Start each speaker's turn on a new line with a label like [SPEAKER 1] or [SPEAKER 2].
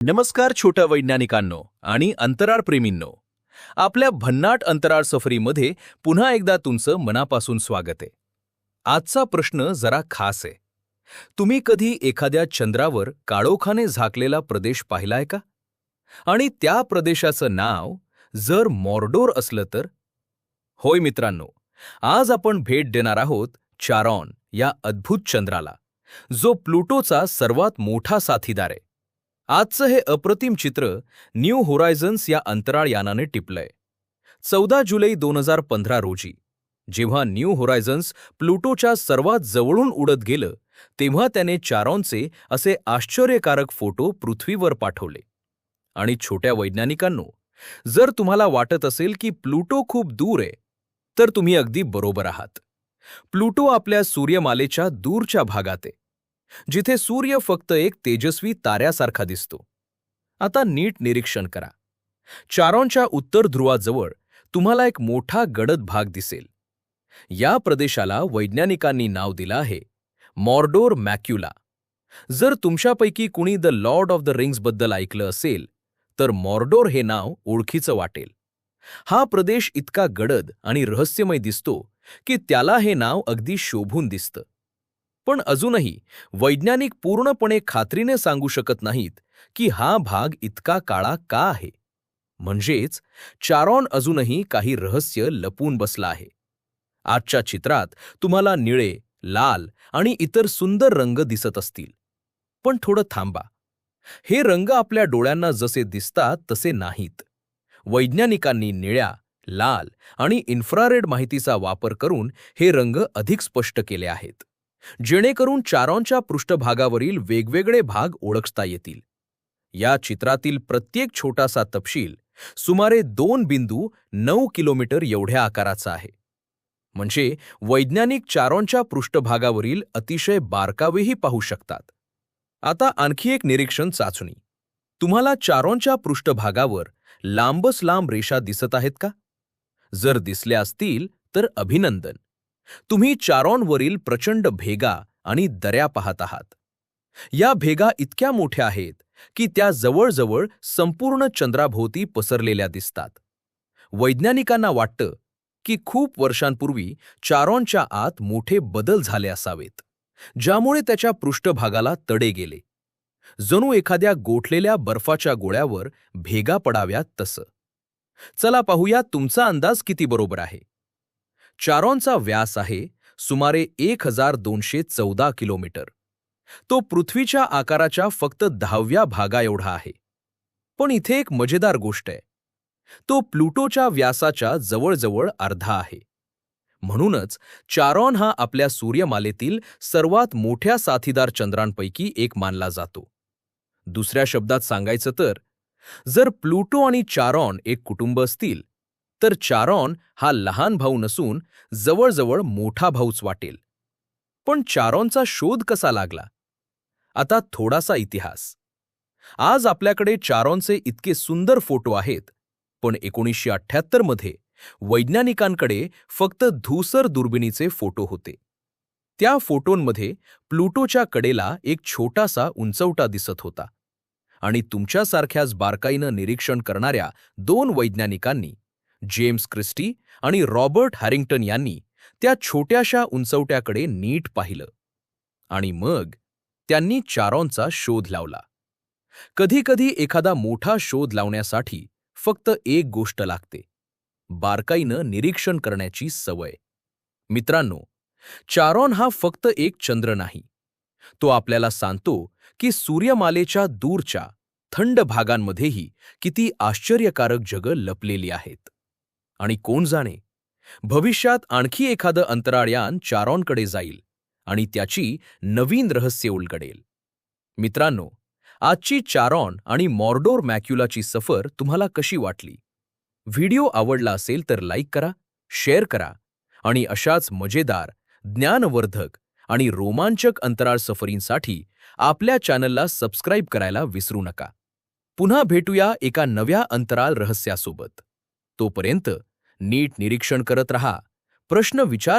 [SPEAKER 1] नमस्कार छोट्या वैज्ञानिकांनो आणि अंतराळ प्रेमींनो. आपल्या भन्नाट अंतराळ सफरीमध्ये पुन्हा एकदा तुमचं मनापासून स्वागत आहे. आजचा प्रश्न जरा खास आहे. तुम्ही कधी एखाद्या चंद्रावर काळोखाने झाकलेला प्रदेश पाहिलाय का? आणि त्या प्रदेशाचं नाव जर मॉर्डोर असलं तर? होय मित्रांनो, आज आपण भेट देणार आहोत चारॉन या अद्भुत चंद्राला, जो प्लुटोचा सर्वात मोठा साथीदार आहे. आजचं हे अप्रतिम चित्र न्यू होरायझन्स या अंतराळ यानाने टिपलंय. 14 जुलै 2015 रोजी जेव्हा न्यू होरायझन्स प्लुटोच्या सर्वात जवळून उडत गेलं, तेव्हा त्याने चारॉनचे असे आश्चर्यकारक फोटो पृथ्वीवर पाठवले. आणि छोट्या वैज्ञानिकांनो, जर तुम्हाला वाटत असेल की प्लुटो खूप दूर आहे, तर तुम्ही अगदी बरोबर आहात. प्लुटो आपल्या सूर्यमालेच्या दूरच्या भागात आहे, जिथे सूर्य फक्त एक तेजस्वी ताऱ्यासारखा दिसतो. आता नीट निरीक्षण करा. चारॉनच्या उत्तर ध्रुवाजवळ तुम्हाला एक मोठा गडद भाग दिसेल. या प्रदेशाला वैज्ञानिकांनी नाव दिलं आहे मॉर्डोर मॅक्युला. जर तुमच्यापैकी कुणी द लॉर्ड ऑफ द रिंग्सबद्दल ऐकलं असेल, तर मॉर्डोर हे नाव ओळखीचं वाटेल. हा प्रदेश इतका गडद आणि रहस्यमय दिसतो की त्याला हे नाव अगदी शोभून दिसतं. पण अजूनही वैज्ञानिक पूर्णपणे खात्रीने सांगू शकत नाहीत की हा भाग इतका काळा का आहे. म्हणजेच चारॉन अजूनही काही रहस्य लपून बसला आहे. आजच्या चित्रात तुम्हाला निळे, लाल आणि इतर सुंदर रंग दिसत असतील. पण थोडं थांबा. हे रंग आपल्या डोळ्यांना जसे दिसतात तसे नाहीत. वैज्ञानिकांनी निळ्या, लाल आणि इन्फ्रारेड माहितीचा वापर करून हे रंग अधिक स्पष्ट केले आहेत, जेणेकरून चारॉनच्या पृष्ठभागावरील वेगवेगळे भाग ओळखता येतील. या चित्रातील प्रत्येक छोटासा तपशील सुमारे 2.9 किलोमीटर एवढ्या आकाराचा आहे. म्हणजे वैज्ञानिक चारॉनच्या पृष्ठभागावरील अतिशय बारकावेही पाहू शकतात. आता आणखी एक निरीक्षण चाचणी. तुम्हाला चारॉनच्या पृष्ठभागावर लांबच लांब रेषा दिसत आहेत का? जर दिसल्या असतील तर अभिनंदन. तुम्ही चारॉनवरील प्रचंड भेगा आणि दऱ्या पाहत आहात. या भेगा इतक्या मोठ्या आहेत की त्या जवळजवळ संपूर्ण चंद्राभोवती पसरलेल्या दिसतात. वैज्ञानिकांना वाटतं की खूप वर्षांपूर्वी चारॉनच्या आत मोठे बदल झाले असावेत, ज्यामुळे त्याच्या पृष्ठभागाला तडे गेले. जणू एखाद्या गोठलेल्या बर्फाच्या गोळ्यावर भेगा पडाव्यात तसं. चला पाहूया तुमचा अंदाज किती बरोबर आहे. चारॉनचा व्यास आहे सुमारे 1214 किलोमीटर. तो पृथ्वीच्या आकाराच्या फक्त 10व्या भागा एवढा आहे. पण इथे एक मजेदार गोष्ट आहे. तो प्लुटोच्या व्यासाच्या जवळजवळ अर्धा आहे. म्हणूनच चारॉन हा आपल्या सूर्यमालेतील सर्वात मोठ्या साथीदार चंद्रांपैकी एक मानला जातो. दुसऱ्या शब्दात सांगायचं तर, जर प्लुटो आणि चारॉन एक कुटुंब असतील, तर चारॉन हा लहान भाऊ नसून जवळजवळ मोठा भाऊच वाटेल. पण चारॉनचा शोध कसा लागला? आता थोडासा इतिहास. आज आपल्याकडे चारॉनचे इतके सुंदर फोटो आहेत, पण 1978 मध्ये वैज्ञानिकांकडे फक्त धूसर दुर्बिणीचे फोटो होते. त्या फोटोंमध्ये प्लुटोच्या कडेला एक छोटासा उंचवटा दिसत होता. आणि तुमच्यासारख्याच बारकाईनं निरीक्षण करणाऱ्या 2 वैज्ञानिकांनी, जेम्स क्रिस्टी आणि रॉबर्ट हॅरिंग्टन यांनी त्या छोट्याशा उंचवट्याकडे नीट पाहिलं. आणि मग त्यांनी चारॉनचा शोध लावला. कधीकधी एखादा मोठा शोध लावण्यासाठी फक्त एक गोष्ट लागते: बारकाईनं निरीक्षण करण्याची सवय. मित्रांनो, चारॉन हा फक्त एक चंद्र नाही. तो आपल्याला सांगतो की सूर्यमालेच्या दूरच्या थंड भागांमध्येही किती आश्चर्यकारक जगं लपलेली आहेत. आणि कोण जाणे, भविष्यात आणखी एखादं अंतराळयान चारॉनकडे जाईल आणि त्याची नवीन रहस्य उलगडेल. मित्रांनो, आजची चारॉन आणि मॉर्डोर मॅक्युलाची सफर तुम्हाला कशी वाटली? व्हिडिओ आवडला असेल तर लाईक करा, शेअर करा आणि अशाच मजेदार, ज्ञानवर्धक आणि रोमांचक अंतराळ सफरींसाठी आपल्या चॅनलला सबस्क्राईब करायला विसरू नका. पुन्हा भेटूया एका नव्या अंतराळ रहस्यासोबत. तोपर्यंत नीट निरीक्षण करत रहा, प्रश्न विचार